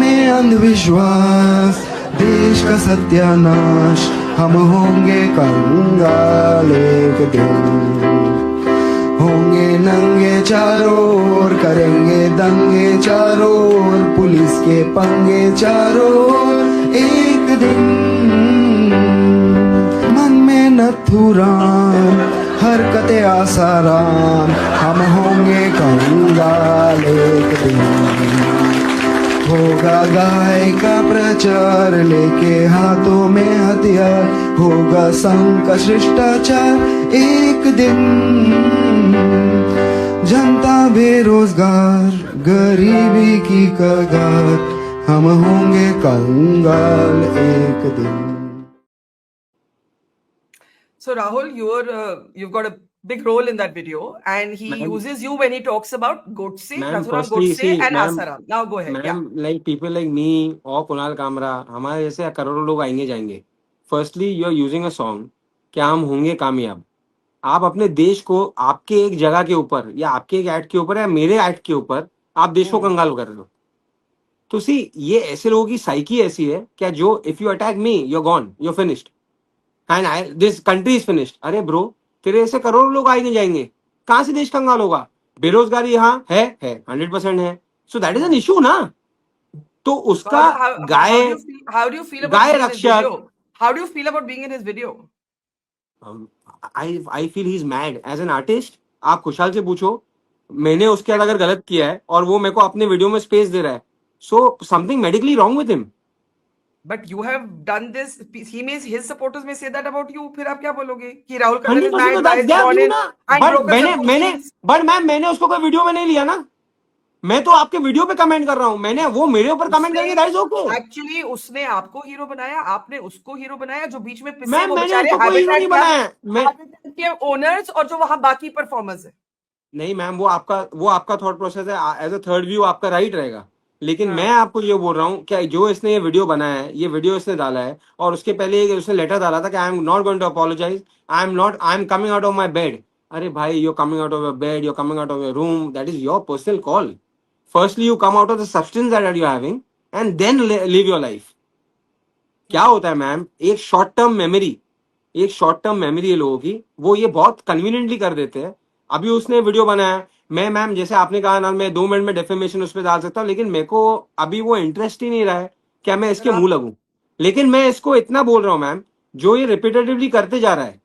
में अंधविश्वास, देश का सत्यानाश, हम होंगे कंगाल एक दिन। होंगे नंगे चारों ओर, करेंगे दंगे चारों ओर, पुलिस के पंगे चारों ओर एक दिन। मन में नथुराम, हरकतें आसाराम, हम होंगे कंगाल एक दिन। होगा गाय का प्रचार, लेके हाथों में हथियार, होगा संघ का शिष्टाचार एक दिन। जनता बेरोजगार, गरीबी की कगार, हम होंगे कंगाल एक दिन। So Rahul, you've got a big role in that video, and he uses you when he talks about Godse, Nathuram Godse, and Asaram. Now go ahead. Ma'am, like people like me or Kunal Kamra, हमारे जैसे करोड़ों लोग आएंगे जाएंगे. Firstly, you are using a song कि हम होंगे कामयाब. आप अपने देश को आपके एक जगह के ऊपर या आपके एक एक्ट के ऊपर या मेरे एक्ट के ऊपर आप देश को कंगाल कर रहे हो. तो सी ये ऐसे लोगों की साइकी ऐसी है क्या जो if you attack me you are gone, you are finished and I this country is finished. अरे ब्रो, तेरे ऐसे करोड़ों लोग आएंगे जाएंगे, कहां से देश कंगाल होगा? बेरोजगारी यहाँ है 100% है. So that is an issue ना. तो उसका गाय रक्षक, how do you feel about being in his video? I feel he's mad as an artist. आप खुशहाल से पूछो, मैंने उसके साथ अगर गलत किया है और वो मेरे को अपने वीडियो में स्पेस दे रहा है, so something medically wrong with him. But you have done this. He means his supporters may say that about you. फिर आप क्या बोलोगे कि Rahul Kanal is mad, guys gone in and but मैंने उसको कोई वीडियो में नहीं लिया ना. मैं तो आपके वीडियो पे कमेंट कर रहा हूँ. मैंने वो मेरे ऊपर कमेंट करके दैट इज ओके. एक्चुअली उसने आपको हीरो बनाया, आपने उसको हीरो बनाया. जो बीच में मैंने उसको कोई हीरो नहीं बनाया. मैं के ओनर्स और जो वहां बाकी परफॉर्मर्स है. नहीं मैम, वो आपका थॉट प्रोसेस है. एज अ थर्ड व्यू आपका राइट रहेगा. लेकिन मैं आपको ये बोल रहा हूँ क्या जो इसने ये वीडियो बनाया है, ये वीडियो इसने डाला है और उसके पहले उसने लेटर डाला था कि I am not going to apologise, I am coming out of my bed. अरे भाई, you coming out of your bed, you coming out of your room, that is your personal call. Firstly, you come out of the substance that you're having and then live your life. क्या होता है ma'am, एक short term memory है लोगों की, वो ये बहुत कन्वीनियंटली कर देते हैं. अभी उसने वीडियो बनाया, मैं मैम जैसे आपने कहा ना, मैं 2 मिनट में डेफेमेशन उस पर डाल सकता हूँ, लेकिन मेरे को अभी वो इंटरेस्ट ही नहीं रहा है क्या मैं इसके मुंह लगूं. लेकिन मैं इसको इतना बोल रहा हूँ मैम, जो ये रिपीटेटिवली करते जा रहा है,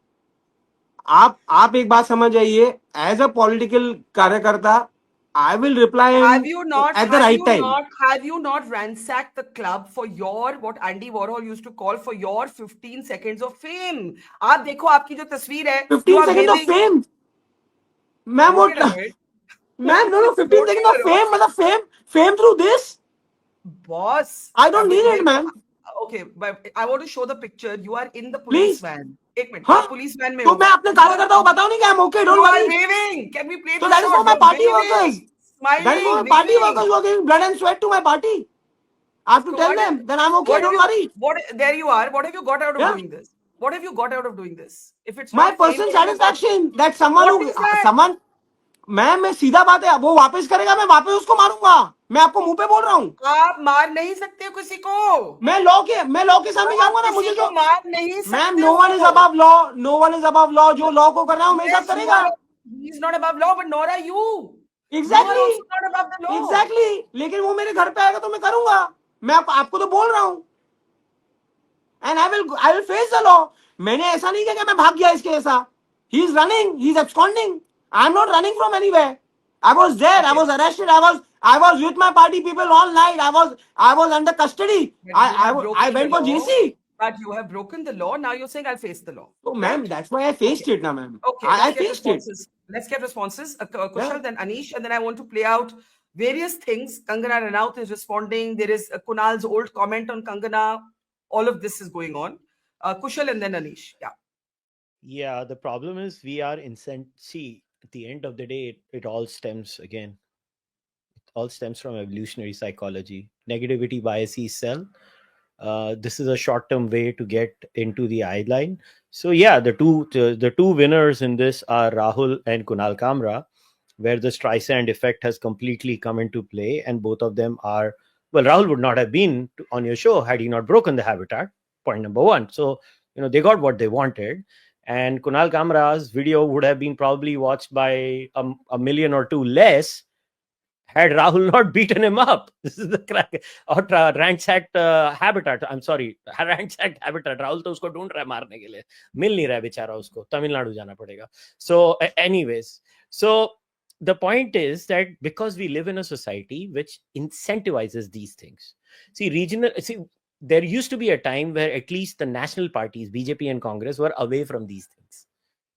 आप एक बात समझ जाइए, एज अ पॉलिटिकल कार्यकर्ता I will reply at the right time. Have you not ransacked the club for your, what Andy Warhol used to call, for your 15 seconds of fame? आप देखो आपकी जो तस्वीर है, 15 seconds of fame. मैम वो ma'am no 15 seconds of fame, मतलब fame through this. Boss, I don't need it, ma'am. Okay, but I want to show the picture. You are in the police van. एक minute, हाँ? Police van में तो मैं अपने कार्यकर्ता को बताऊं नहीं कि I'm okay, don't worry. Waving. Can we play? So that is for my party workers. Smiling. That is for my party workers who are giving blood and sweat to my party. I have to tell them that I'm okay, don't worry. There you are. What have you got out of doing this? What have you got out of doing this? If it's my personal satisfaction that someone ma'am, मैं सीधा बात है, वो वापस करेगा, मैं वापस उसको मारूंगा. मैं आपको मुंह पे बोल रहा हूँ. आप मार नहीं सकते किसी को. मैं लॉ के सामने जाऊंगा ना. मुझे जो मार नहीं सकते. Ma'am, no one is above law. जो लॉ को कर रहा हूँ मेरे साथ करेगा. He is not above law, but nor are you. Exactly. You are also not above the law. Exactly. लेकिन वो मेरे घर पे आएगा तो मैं करूंगा. मैं आपको तो बोल रहा हूँ. And I will face the law. मैंने ऐसा नहीं किया कि मैं भाग गया इसके ऐसा. He is running. He is absconding. I am not running from anywhere. I was there. Okay. I was arrested. I was with my party people all night. I was under custody. I went for JC. But you have broken the law. Now you're saying I'll face the law. Oh, ma'am, that's why I faced it now, ma'am. Okay, I faced it. Let's get responses. Kushal, then Anish, and then I want to play out various things. Kangana Ranaut is responding. There is Kunal's old comment on Kangana. All of this is going on. Kushal and then Anish. Yeah. Yeah, the problem is we are see, at the end of the day, it all stems from evolutionary psychology. Negativity biases cell. This is a short-term way to get into the eye line. So yeah, the two winners in this are Rahul and Kunal Kamra, where the Streisand effect has completely come into play, and both of them are Well, Rahul would not have been on your show had he not broken the habitat. Point number one. So, they got what they wanted. And Kunal Kamra's video would have been probably watched by a million or two less had Rahul not beaten him up. This is the crack. Or ransacked habitat. I'm sorry, ransacked habitat. Rahul तो उसको ढूंढ रहा है मारने के लिए, मिल नहीं रहा है बेचारा उसको, तमिलनाडु जाना पड़ेगा. So, anyways, so the point is that because we live in a society which incentivizes these things. There used to be a time where at least the national parties, BJP and Congress, were away from these things.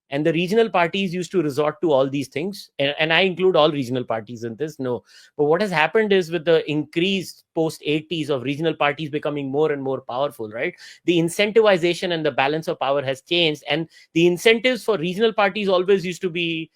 And the regional parties used to resort to all these things. And I include all regional parties in this. No. But what has happened is with the increased post-80s of regional parties becoming more and more powerful, right? The incentivization and the balance of power has changed. And the incentives for regional parties always used to be,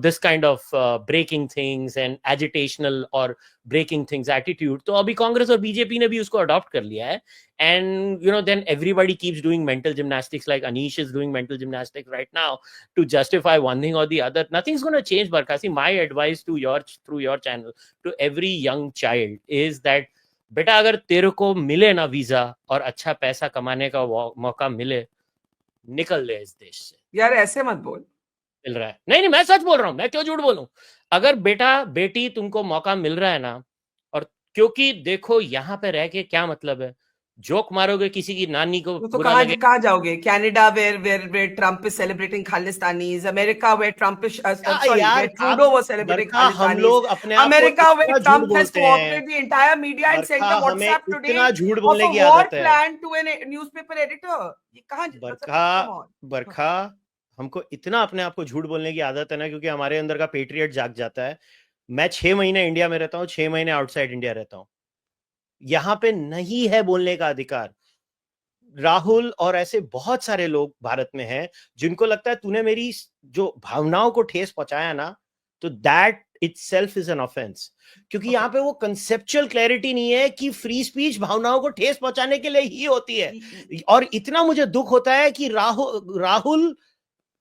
this kind of breaking things and agitational or breaking things attitude. So abhi Congress or BJP ne bhi usko adopt kar liya hai. And, then everybody keeps doing mental gymnastics, like Anish is doing mental gymnastics right now to justify one thing or the other. Nothing's going to change, Barkasi. My advice through your channel to every young child is that बेटा अगर तेरे को मिले ना visa और अच्छा पैसा कमाने का मौका मिले, निकल ले इस देश से. यार ऐसे मत बोल. मिल रहा है. नहीं, मैं सच बोल रहा हूं. मैं क्यों झूठ बोलूं? अगर बेटी तुमको मौका मिल रहा है ना, और क्योंकि देखो यहाँ पे रह के क्या मतलब है, जोक मारोगे किसी की नानी को, तो कहाँ जाओगे? Canada where Trump is celebrating Khalistanis, America where Trump is where Trudeau was celebrating Khalistanis, हम लोग अपने America where Trump has co-opted the entire media and sent a WhatsApp today of a war plan to a newspaper editor. ये कहाँ? बरखा, हमको इतना अपने आप को झूठ बोलने की आदत है ना, क्योंकि हमारे अंदर का पेट्रियट जाग जाता है. मैं 6 महीने इंडिया में रहता हूँ, 6 महीने आउटसाइड इंडिया रहता हूँ. यहाँ पे नहीं है बोलने का अधिकार. राहुल और ऐसे बहुत सारे लोग भारत में हैं जिनको लगता है तूने मेरी जो भावनाओं को ठेस पहुंचाया ना, तो that itself is an offense. क्योंकि यहाँ पे वो कंसेप्चुअल क्लैरिटी नहीं है कि फ्री स्पीच भावनाओं को ठेस पहुंचाने के लिए ही होती है. और इतना मुझे दुख होता है कि Rahul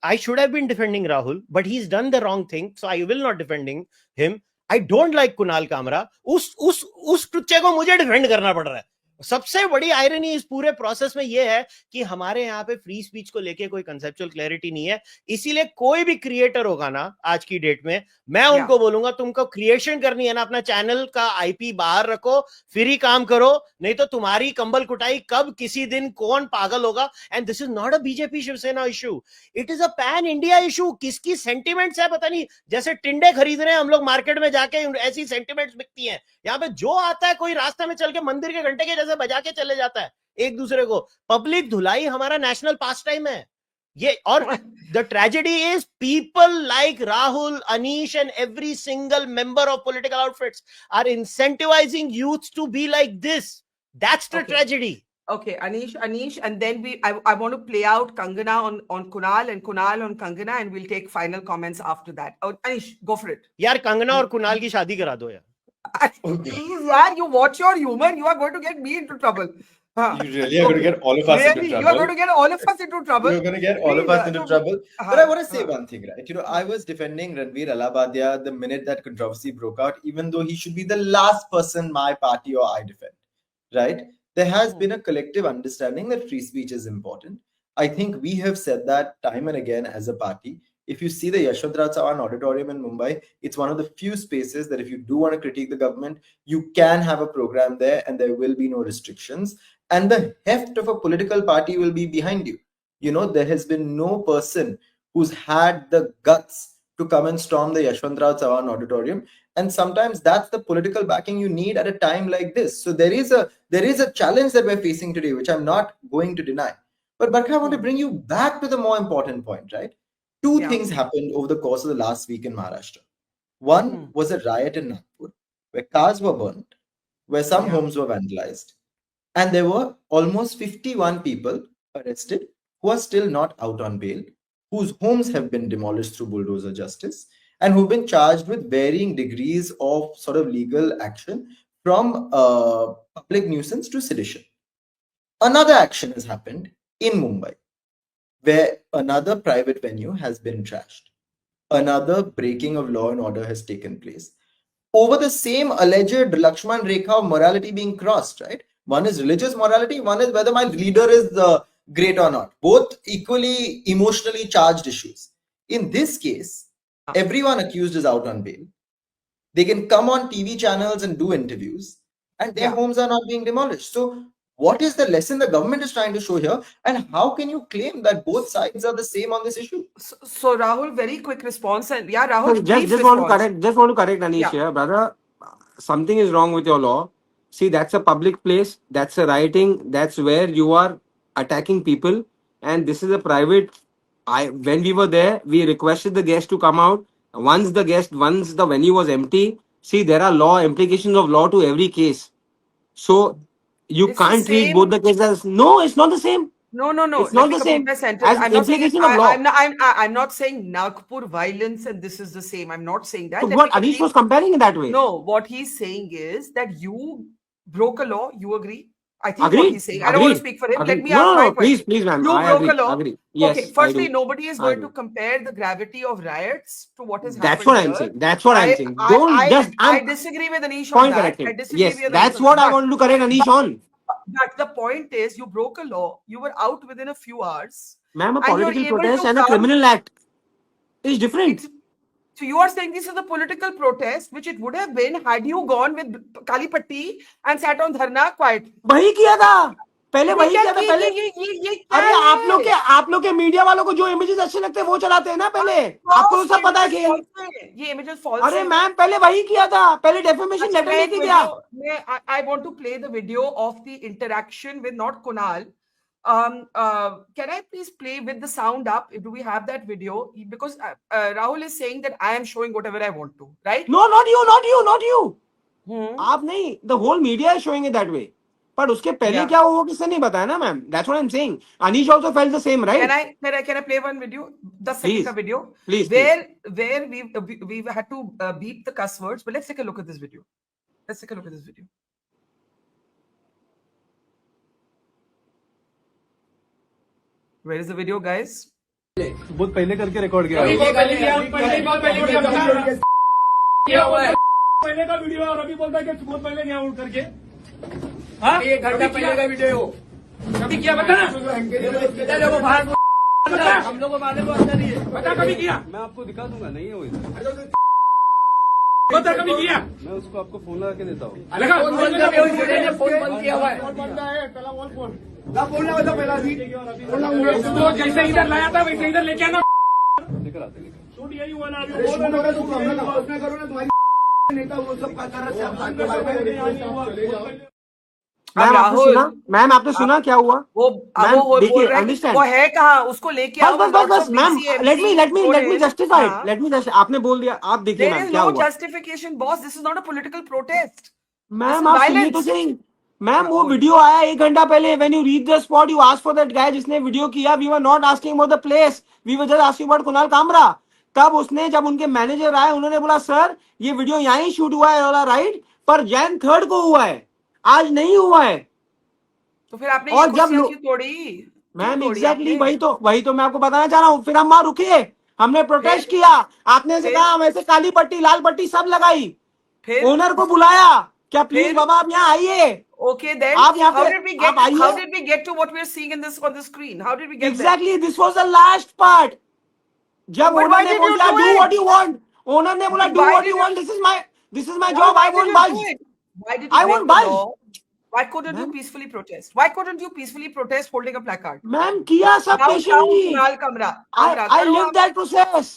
I should have been defending Rahul, but he's done the wrong thing, so I will not defending him. I don't like Kunal Kamra. उस टुच्चे को मुझे डिफेंड करना पड़ रहा है. सबसे बड़ी आयरनी इस पूरे प्रोसेस में यह है कि हमारे यहाँ पे फ्री स्पीच को लेके कोई कंसेप्चुअल क्लैरिटी नहीं है. इसीलिए कोई भी क्रिएटर होगा ना आज की डेट में, मैं उनको बोलूंगा तुमको क्रिएशन करनी है ना, अपना चैनल का आईपी बाहर रखो, फिर ही काम करो, नहीं तो तुम्हारी कंबल कुटाई कब किसी दिन कौन पागल होगा. And this is not a BJP Shiv Sena issue, it is a pan India issue. किसकी सेंटिमेंट्स है पता नहीं, जैसे टिंडे खरीद रहे हैं हम लोग मार्केट में जाके, ऐसी सेंटिमेंट्स बिकती हैं. यहाँ पे जो आता है कोई रास्ते में चल के मंदिर के घंटे के जैसे बजा के चले जाता है एक दूसरे को. पब्लिक धुलाई हमारा नेशनल पास टाइम है ये. और the tragedy is people like Rahul, Anish and every single member of political outfits are incentivising youth to be like this. That's the tragedy. Okay, Anish, and then I want to play out Kangana on Kunal and Kunal on Kangana, and we'll take final comments after that. Oh, Anish, go for it. यार कंगना और कुणाल की शादी करा दो यार. Please, yaar, you watch your humor. You are going to get me into trouble. You really are going to get all of us into trouble. You are going to get all of us into trouble. You're going to get all of us into trouble. But I want to say one thing, right? I was defending Ranveer Allahabadiya the minute that controversy broke out, even though he should be the last person my party or I defend, right? There has been a collective understanding that free speech is important. I think we have said that time and again as a party. If you see the Yashwantrao Chavan Auditorium in Mumbai, it's one of the few spaces that if you do want to critique the government, you can have a program there and there will be no restrictions. And the heft of a political party will be behind you. There has been no person who's had the guts to come and storm the Yashwantrao Chavan Auditorium. And sometimes that's the political backing you need at a time like this. So there is a challenge that we're facing today, which I'm not going to deny. But Barkha, I want to bring you back to the more important point, right? Two things happened over the course of the last week in Maharashtra. One was a riot in Nagpur, where cars were burnt, where some homes were vandalized. And there were almost 51 people arrested who are still not out on bail, whose homes have been demolished through bulldozer justice, and who've been charged with varying degrees of sort of legal action, from public nuisance to sedition. Another action has happened in Mumbai, where another private venue has been trashed. Another breaking of law and order has taken place. over the same alleged Lakshman Rekha of morality being crossed, right? One is religious morality, one is whether my leader is great or not. Both equally emotionally charged issues. In this case, everyone accused is out on bail. They can come on TV channels and do interviews, and their homes are not being demolished. So, what is the lesson the government is trying to show here, and how can you claim that both sides are the same on this issue? So Rahul, very quick response, and yeah, Rahul, So brief just want to response. correct Anish here, brother. Something is wrong with your law. See, that's a public place. That's a rioting. That's where you are attacking people, and this is a private. When we were there, we requested the guest to come out. Once the venue was empty. See, there are law implications of law to every case. So you It's the can't treat same. both the cases as no. It's not the same. No. It's Let not me the complete same my sentence. as I'm not saying implication of law. I'm not saying Nagpur violence and this is the same. I'm not saying that. So Let what me Anish complete. was comparing in that way. No, what he's saying is that you broke a law. You agree? I think what Agreed. he's saying. I don't want to Agreed. speak for him. Let Agreed. me No, ask no, my no. Please, question. ma'am. You I broke a agree. law. Agree. Yes, Okay. I Firstly, do. nobody is I going agree. to compare the gravity of riots to what has That's happened what I'm here. saying. That's what I'm I saying. I Don't just. I I'm disagree with Anish on point that. I correcting. disagree Yes, with Anish that's on what that. I wanted to correct Anish on. But the point is, you broke a law. You were out within a few hours, Ma'am, a and you're political able protest to and a come. criminal act is different. It's so you are saying this is a political protest, which it would have been had you gone with Kali Patti and sat on dharna quietly. वही किया था पहले ये वही क्या किया था पहले ये क्या अरे है? आप लोग के मीडिया वालों को जो इमेजेस अच्छे लगते हैं वो चलाते हैं ना पहले आपको तो False, सब पता है images खेल false है. ये images false अरे है. मैम पहले वही किया था पहले डेफेमेशन अच्छा, लेटर मैं एक लेके गया वीडियो में I want to play the video of the interaction with not Kunal. Can I please play with the sound up? Do we have that video? Because Rahul is saying that I am showing whatever I want to, right? No not you Hmm. आप नहीं the whole media is showing it that way पर उसके पहले Yeah. क्या हुआ वो किसने नहीं बताया ना ma'am that's what I am saying Anish also felt the same right Can I play one video? 10 second please का video please where we had to beep the cuss words. But let's take a look at this video. Let's take a look at this video. Where is the video, guys? बहुत पहले करके record किया पहले का video और अभी बोलता है कि बहुत पहले गया उठ करके हाँ ये घंटा पहले का वीडियो कभी किया बता ना वो बाहर हम लोग को मारने को अंदर ही है बता कभी किया मैं आपको दिखा दूंगा नहीं है वो इधर बता कभी किया मैं उसको आपको फोन लगा के देता हूँ फोन बंद किया हुआ है फोन लगा था पहला भी तो जैसे इधर लाया था वैसे इधर लेके आना लेकर आते शूट यही हुआ ना अभी करो ना तुम्हारी नेता वो सब मैम आपने सुना क्या हुआ वो देखिए रहा है कि अंडरस्टैंड वो है कहाँ उसको लेके आओ. बस ma'am let me justify let me आपने बोल दिया आप देखिए There मैम is क्या no हुआ justification, boss. This is not a political protest. Ma'am आप सुनिए तो सही मैम वो वीडियो आया 1 घंटा पहले when you reach the spot you ask for that guy जिसने वीडियो किया we were not asking about the place we were just asking about Kunal Kamra तब उसने जब उनके मैनेजर आए उन्होंने बोला सर ये वीडियो यहाँ ही शूट हुआ है वाला राइट पर जैन 3 को हुआ है आज नहीं हुआ है तो फिर आपने और ये जब कुर्सियां क्यों तोड़ी मैम एग्जैक्टली वही तो मैं आपको बताना चाह रहा हूँ फिर हम वहां रुके हमने प्रोटेस्ट किया आपने से कहा हम ऐसे काली पट्टी लाल पट्टी सब लगाई फिर ओनर को बुलाया क्या प्लीज बाबा आप यहाँ आइए Okay, then आप यहाँ how पे did we आप get how आइए did we get to what we're seeing in this on the screen? How did we get exactly this was the last part जब But ओनर why ने did बोल you दिया do do it? What you want owner ने बोला But do why what did you you- want this is my there? Job Why I did won't you बज do it? Why did I you break won't the budge. law? Why couldn't you peacefully protest? Why couldn't you peacefully protest holding a placard? Ma'am किया सब Downtown patiently Kunal Kamra. I live that process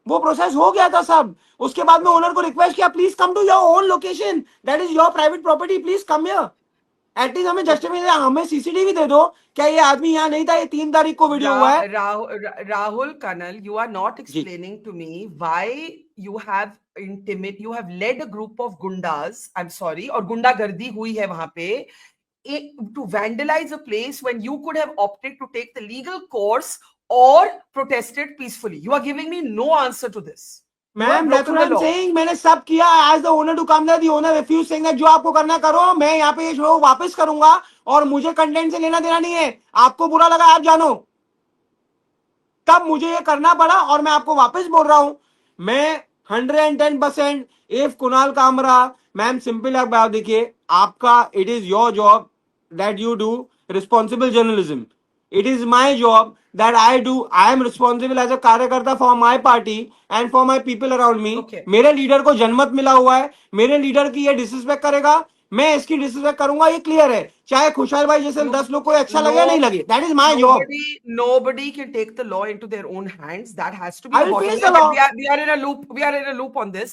वो process हो गया था सब उसके बाद में ओनर को रिक्वेस्ट किया please come to your own location that is your private property please come here at least हमें जस्टिफिकेशन हमें सीसीटीवी दे दो क्या ये आदमी यहाँ नहीं था ये 3 तारीख को वीडियो हुआ है Rahul Kanal, you are not explaining to me why you have you have led a group of gundas, I'm sorry, और गुंडागर्दी हुई है वहां पे to vandalize a place when you could have opted to take the legal course or protested peacefully. You are giving me no answer to this. Ma'am that's what I am saying मैंने सब किया आज the owner to come the owner refuse saying that जो आपको करना करो मैं यहाँ पे ये शो वापस करूंगा और मुझे कंटेंट से लेना देना नहीं है आपको बुरा लगा आप जानो तब मुझे ये करना पड़ा और मैं आपको वापस बोल रहा हूं मैं 110%. If Kunal Kamra, ma'am simple एक बात देखिए, आपका it is your job that you do responsible journalism. It is my job that I do. I am responsible as a कार्यकर्ता for my party and for my people around me. Okay. मेरे leader को जनमत मिला हुआ है, मेरे leader की ये डिसरिस्पेक्ट करेगा, मैं इसकी डिसरिस्पेक्ट करूंगा, ये क्लियर है. चाहे खुशहाल भाई जैसे 10 लोग को अच्छा लगे या नहीं लगे, that is my job. Nobody can take the law into their own hands. That has to be I will the bottom face the line. law. We are in a loop. We are in a loop on this.